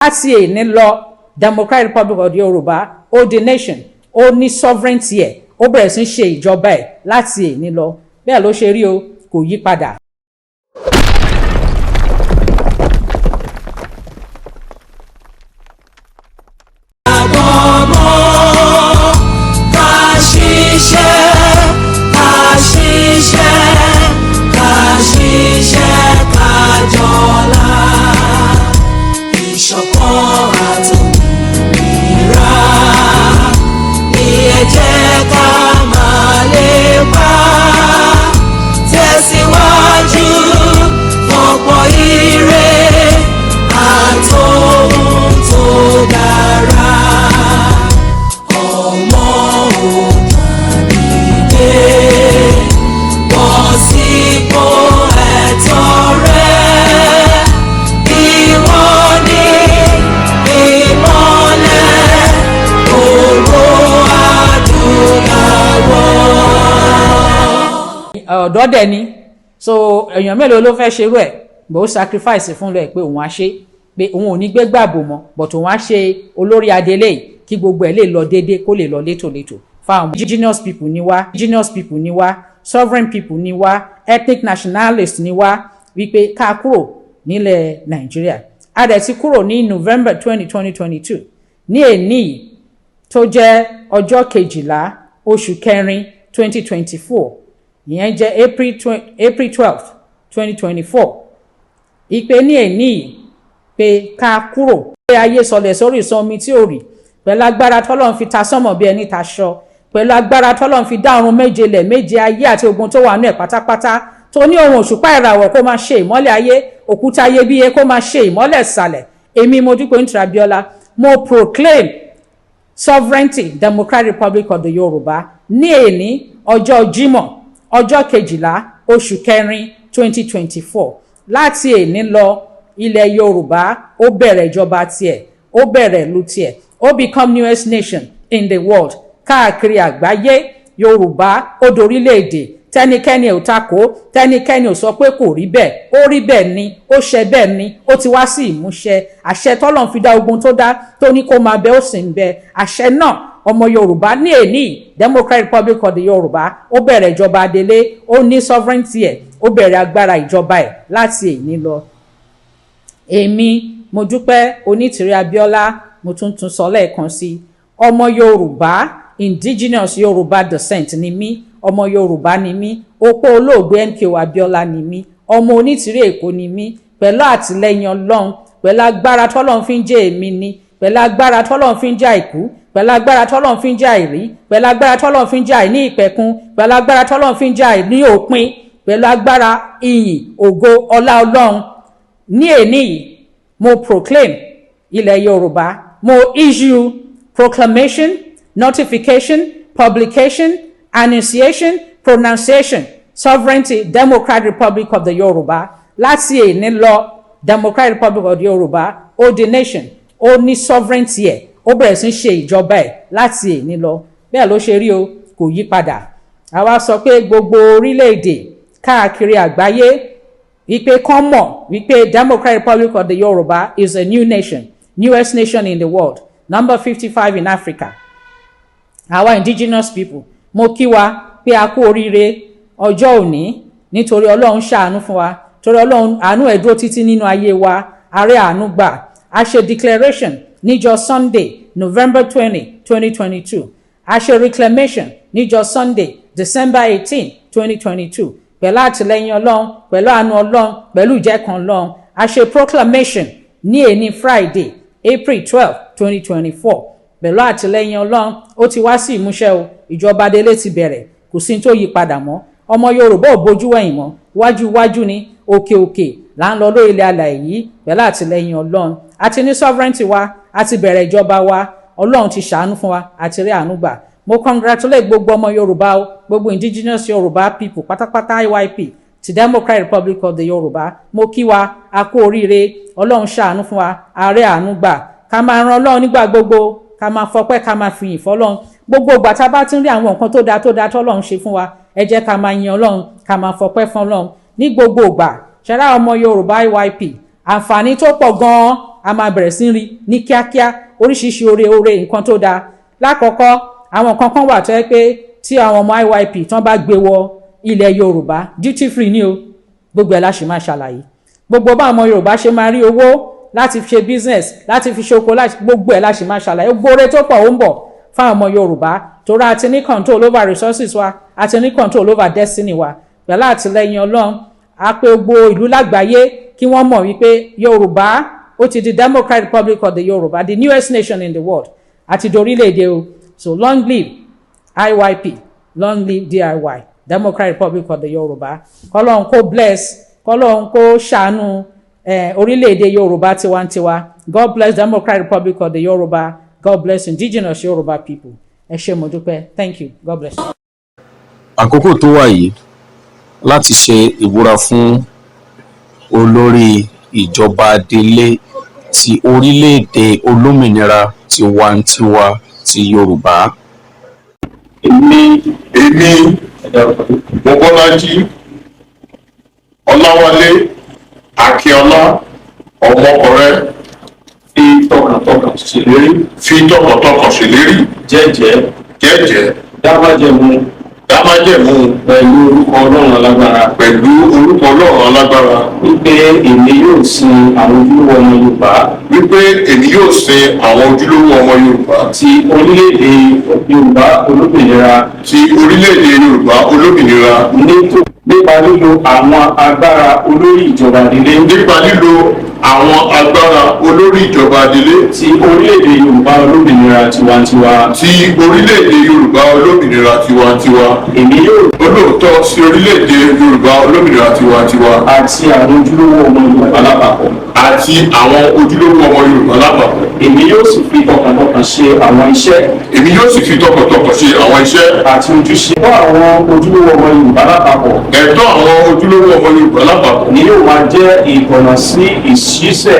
láti èní lọ Democratic Republic of the Yoruba ó di nation ó ní sovereignty ẹ̀ ó bẹ̀rẹ̀ sí ṣe ìjọba ẹ̀ láti èní lọ bẹ́ẹ̀ ló ṣe rí o kò yí padà. ọ̀dọ́ dẹ̀ ni so èèyàn mélòó ló fẹ́ ṣerú ẹ̀ bó sacrifice fún rẹ̀ pé òun á ṣe pé òun ò ní gbé gbàbò mọ́ but òun á ṣe olórí adélé kí gbogbo ẹ̀ lè lọ déédé kó lè lọ létòlétò fáwọn indigenous people ni wá sovereign people ni wá ethnic nationalist ni wá wípé ká kúrò nílẹ̀ Nàìjíríà a dẹ̀ ti kúrò ní November 2022 ní èní tó jẹ́ ọjọ́ 12 oṣù kẹrin 2024 ìyẹn jẹ́ April 12th 2024 ìpè ní èní pé ká kúrò pé ayé sọlẹ̀ sórí ìsọmi tí ò rí pẹ̀lú agbára tọ́lọ́run fi ta sọ́mọ̀ bí ẹni taṣọ pẹ̀lú agbára tọ́lọ́run fi dá ọ̀run méje lẹ̀ méje ayé àti ogun tó wà nú ẹ̀ pátápátá tó ní ohun òṣùpá ìràwọ̀ kó máa ṣe ìmọ́lẹ̀ ayé òkúta iyebíye kó máa ṣe ìmọ́lẹ̀ ìsàlẹ̀ èmi mo Dupe Onitiri Abíọ́lá mo proclaim sovereignty Democratic Republic of the Yoruba ní èní ọjọ́ Jímọ̀ ọjọ́ 12 oṣù kẹrin 2024 láti èní lọ ilẹ̀ Yorùbá ó bẹ̀rẹ̀ ìjọba tiẹ̀ ó bẹ̀rẹ̀ ìlú tiẹ̀ ó become newest nation in the world káàkiri àgbáyé Yorùbá ó dorílẹ̀-èdè tẹnikẹ́ni ò takò tẹnikẹ́ni ò sọ pé kò rí bẹ́ẹ̀ ó rí bẹ́ẹ̀ ni ó ṣe bẹ́ẹ̀ ni ó ti wá sí ìmúṣẹ àṣẹ tọ́lọ́run fi dá ogun tó dá tó ní kó máa bẹ ó sì ń bẹ àṣẹ náà ọmọ Yorùbá ní èní Democratic Republic of the Yorùbá ó bẹ̀rẹ̀ ìjọba adélé ó ní sovereignty ẹ̀ ó bẹ̀rẹ̀ agbára ìjọba ẹ̀ láti èní lọ. èmi mo Dupe Onitiri Abíọ́lá mo tún sọ lẹ́ẹ̀kan sí ọmọ Yorùbá indigenous Yorùbá descent ni mí ọmọ Yorùbá ni mí opó olóògbé MKO Abíọ́lá ni mí ọmọ Onítìrí Èkó ni mí pẹ̀lú àtìlẹ́yìn Ọlọ́run pẹ̀lú agbára tọ́lọ́run fi ń jẹ́ èmi ni pẹ̀lú agbára tọ́lọ́run fi ń jẹ́ àìkú pẹ̀lú agbára tọ́lọ́run fi ń jẹ́ àìrí pẹ̀lú agbára tọ́lọ́run fi ń jẹ́ àìní ìpẹ̀kun pẹ̀lú agbára tọ́lọ́run fi ń jẹ́ àìní òpin pẹ̀lú agbára ìyìn ògo ọlá Ọlọ́run ní èní mo proclaim ilẹ̀ Yorùbá mo issue proclamation notification publication annunciation pronunciation sovereignty Democratic Republic of the Yoruba láti èní lọ Democratic Republic of the Yoruba ó di nation ó ní sovereignty ẹ̀ ó bẹ̀rẹ̀ sí ṣe ìjọba ẹ̀ láti èní lọ bẹ́ẹ̀ ló ṣe rí o kò yí padà àwa sọ pé gbogbo orílẹ̀-èdè káàkiri àgbáyé wípé kán mọ̀ wípé Democratic Republic of the Yoruba is a new nation newest nation in the world number 55 in Africa our indigenous people mo kí wa pé a kú oríire ọjọ́ òní nítorí Ọlọ́run ṣàánú fún wa torí Ọlọ́run àánú ẹ̀ dúró títí nínú ayé wa àárẹ̀ àánú gbà a ṣe declaration níjọ́ Sunday November 20 2022 a ṣe reclamation níjọ́ Sunday December 18 2022 pẹ̀lú àtìlẹ́yìn Ọlọ́run pẹ̀lú àánú Ọlọ́run pẹ̀lú ìjẹ́kan Ọlọ́run a ṣe proclamation ní èní Friday April 12 2024 pẹ̀lú àtìlẹ́yìn Ọlọ́run ó ti wá sí ìmúṣẹ o ìjọba adélé ti bẹ̀rẹ̀ kò sí tó yí padà mọ́ ọmọ Yorùbá ò bójú wẹ̀yìn mọ́ wájú ni òkè là ń lọ lórí ilẹ̀ alàyè yìí pẹ̀lú àtìlẹ́yìn Ọlọ́run àti ní sovereignty wa àti bẹ̀rẹ̀ ìjọba wa Ọlọ́run ti ṣàánú fún wa àti rí àánú gbà mo congratulate gbogbo ọmọ Yorùbá o gbogbo indigenous Yorùbá people pátápátá IYP ti Democratic Republic of the Yorùbá mo kí wa a kú oríire Ọlọ́run ṣàánú fún wa àárẹ̀ àánú gbà ká máa ran Ọlọ́run nígbà gbogbo ká máa fọpẹ́ ká máa fìyìn fọ́lọ́run gbogbo ìgbà tá a bá ti ń rí àwọn nǹkan tó dáa tọ́lọ́run ṣe fún wa ẹ jẹ́ ká máa yin Ọlọ́run ká máa fọpẹ́ fún Ọlọ́run ní gbogbo ìgbà ṣẹlá ọmọ Yorùbá IYP àǹfààní tó pọ̀ gan-an a máa bẹ̀rẹ̀ sí rí ní kíákíá oríṣiríṣi oore nǹkan tó dáa. Lákọ̀ọ́kọ́ àwọn nǹkan kan wà tó yẹ pé tí àwọn ọmọ IYP tán bá gbé wọ ilẹ̀ Yorùbá duty free ni o, gbogbo ẹ̀ la ṣì máa ṣàlàyé. Gbogbo bá ọmọ Yorùbá ṣe máa rí owó láti fi ṣe business, láti fi ṣoko, láti gbogbo ẹ̀ la ṣì máa ṣàlàyé. Gbóore tó pọ̀ ó ń bọ̀ fáwọn ọmọ Yorùbá torí a ti ní control over resources wa, a ti ní control over destiny wa. Pẹ̀lú àtìlẹ́yìn Ọlọ́run a pé gbogbo ìlú lágbàáyé kí wọ́n mọ̀ wípé Yorùbá ó ti di Democratic Republic of the Yorùbá, the newest nation in the world, àti dorílẹ̀-èdè o. So long live IYP, long live DIY, Democratic Republic of the Yorùbá. Kọ́lọ́run kó bless, kọ́lọ́run kó ṣàánú orílẹ̀-èdè Yorùbá tiwantiwa. God bless Democratic Republic of the Yorùbá. God bless indigenous Yoruba people. Ẹ ṣé mo dúpẹ́. Thank you. God bless. Àkókò tó wà yìí láti ṣe ìbúra fún olórí ìjọba adelé ti orílẹ̀-èdè olómìnira tiwantiwa ti Yorùbá. Èmi Bọ́lájí Ọláwálé Akíọlá Ọmọkọrẹ fi tọkàntọkàn ṣèlérí jẹ́jẹ́ dámájẹ̀mú pẹ̀lú orúkọ Ọlọ́run alágbára wípé èmi yóò sin àwọn ojúlówó ọmọ Yorùbá ti orílẹ̀-èdè Yorùbá olómìnira nípa lílo àwọn agbára olórí ìjọba adelé ti orílẹ̀-èdè Yorùbá olómìnira tiwantiwa èmi yóò olóòótọ́ sí orílẹ̀-èdè Yorùbá olómìnira tiwantiwa àti àwọn ojúlówó ọmọ Yorùbá lápapọ̀ èmi yóò sì fi tọkàntọkàn ṣe àwọn iṣẹ́ àti ojúṣe fún àwọn ojúlówó ọmọ Yorùbá lápapọ̀. Ẹ̀tọ́ àwọn ojúlówó ọmọ Yorùbá lápapọ̀ ni yóò máa jẹ́ ìtọ̀nà sí ìṣiṣẹ́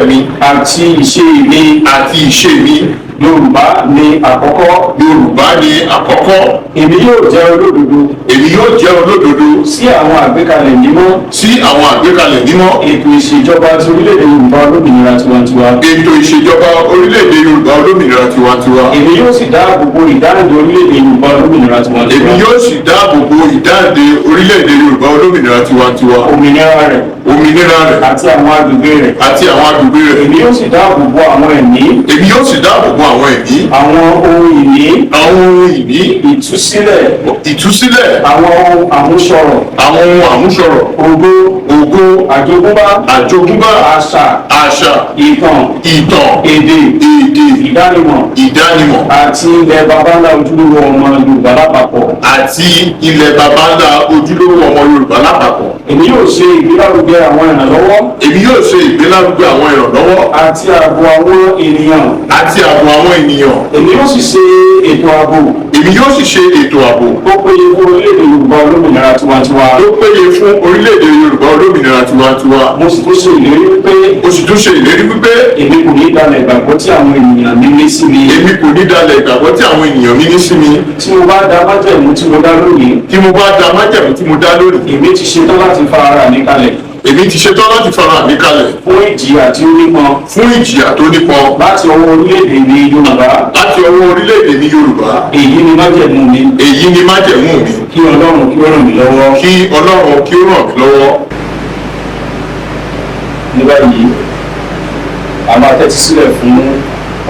mi àti ìṣe mi. Yorùbá ni àkọ́kọ́. Èmi yóò jẹ́ olódodo sí àwọn àgbékalẹ̀ mímọ́ ètò ìṣèjọba ti orílẹ̀-èdè Yorùbá olómìnira tiwantiwa. Èmi yóò sì dáàbò bo ìdáǹdè orílẹ̀-èdè Yorùbá olómìnira tiwantiwa. Òmìnira rẹ̀ àti àwọn agbègbè rẹ̀. Èmi yóò sì dáàbò bo àwọn ẹ̀mí. Àwọn ohun ìní. Ìtúsílẹ̀. Àwọn ohun àmúṣọrọ̀. Ògo. Àjogúnbá. Àṣà. Ìtàn. Èdè. Ìdánimọ̀. Àti ilẹ̀ babańlá ojúlówó ọmọ Yorùbá lápapọ̀. Èmi yóò ṣe ìgbélárugẹ àwọn ìrànlọ́wọ́. Àti ààbò àwọn ènìyàn. Èmi yóò sì ṣe ètò ààbò. Tó péye fún orílẹ̀-èdè Yorùbá olómìnira tiwantiwa. Mo sì tún ṣe ìlérí wípé èmi kò ní dalẹ̀ ìgbàgbọ́ tí àwọn ènìyàn mi ní sí mi. Tí mo bá da májẹ̀mú tí mo dá lónìí. Èmi ti ṣetán láti fa ara mi kalẹ̀. Fún ìjìyà tó nípọn. Láti ọwọ́ orílẹ̀-èdè mi Yorùbá. Èyí ni májẹ̀mú mi. Kí Ọlọ́run kí ó ràn mí lọ́wọ́. Ní báyìí a máa tẹ́tí sílẹ̀ fún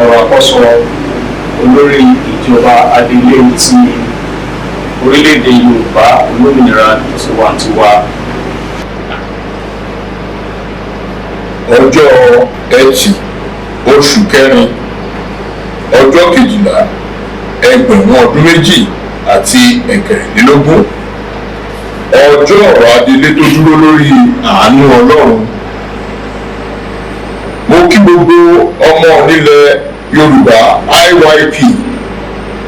ọ̀rọ̀ àkọ́sọ olórí ìjọba adelé ti orílẹ̀-èdè Yorùbá olómìnira tiwantiwa. Ọjọ́ Ẹtì oṣù kẹrin ọjọ́ 12 ẹgbẹ̀rún ọdún 2023 ọjọ́ ọ̀rọ̀ adelé tó dúró lórí àánú Ọlọ́run. Mo kí gbogbo ọmọ nílẹ̀ Yorùbá IYP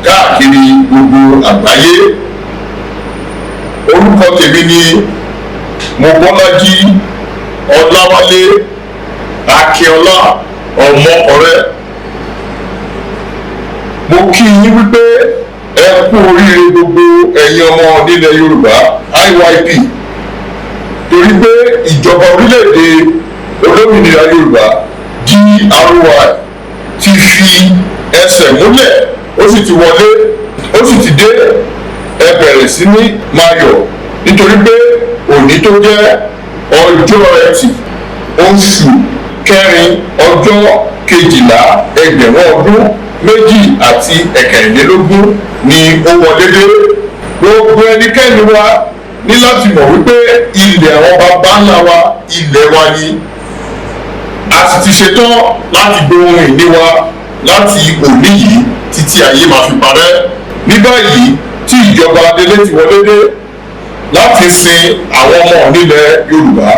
káàkiri gbogbo àgbáyé. Orúkọ tèmi ni Bọ́lájí Ọláwálé Akíọlá Ọmọkọrẹ. Mo kí yín wípé ẹ kú oríire gbogbo ẹ̀yin ọmọ nílẹ̀ Yorùbá IYP. torí pé ìjọba orílẹ̀-èdè olómìnira Yorùbá DRY ti fi ẹsẹ̀ múlẹ̀, ó sì ti wọlé, ó sì ti dé. Ẹ bẹ̀rẹ̀ sí ní máa yọ̀ nítorí pé òní tó jẹ́ ọjọ́ Ẹtì oṣù kẹrin ọjọ́ kejìlá ẹgbẹ̀rún ọdún méjì àti ẹ̀kẹrìnlélógún ni ó wọlé dé. Gbogbo ẹnikẹ́ni wa ní láti mọ̀ wípé ilẹ̀ àwọn baba ńlá wa ilẹ̀ wa ni. A sì ti ṣetán láti gbóhùn ìní wa láti òní yìí títí ayé máa fi parẹ́. Ní báyìí tí ìjọba adélé ti wọlé dé láti sin àwọn ọmọ nílẹ̀ Yorùbá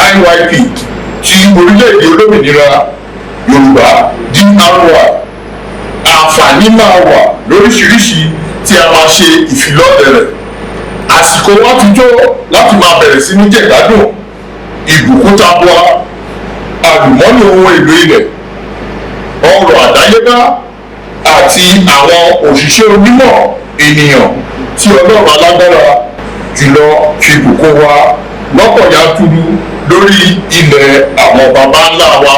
IYP ti orílẹ̀-èdè olómìnira Yorùbá DRY, àǹfààní máa wà lóríṣiríṣi tí a máa ṣe ìfilọ́lẹ̀ rẹ̀. Àsìkò wọn ti tó láti máa bẹ̀rẹ̀ sí ní jẹ̀gbádùn ìbùkún tabua, àlùmọ́nì ohun èlò ilẹ̀, ọrọ̀ àdáyébá àti àwọn òṣìṣẹ́ onímọ̀ ènìyàn tí Ọlọ́run alágbára jùlọ fi bùkún wa lọ́pọ̀ yanturu lórí ilẹ̀ àwọn baba ńlá wa.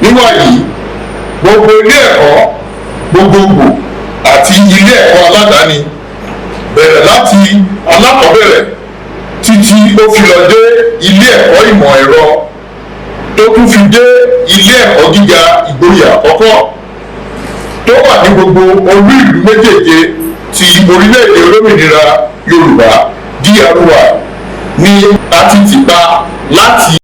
Níwáyìí, gbogbo ilé ẹ̀kọ́ gbogbogbò àti ilé ẹ̀kọ́ aládàáni bẹ̀rẹ̀ láti alákọ̀ọ́bẹ̀rẹ̀ títí ó fi lọ dé ilé ẹ̀kọ́ ìmọ̀ ẹ̀rọ tó tún fi dé ilé ẹ̀kọ́ gíga ìgboyà àkọ́kọ́ tó wà ní gbogbo olú ìlú méjèèje ti orílẹ̀-èdè olómìnira Yorùbá DRY ni a ti tìpa láti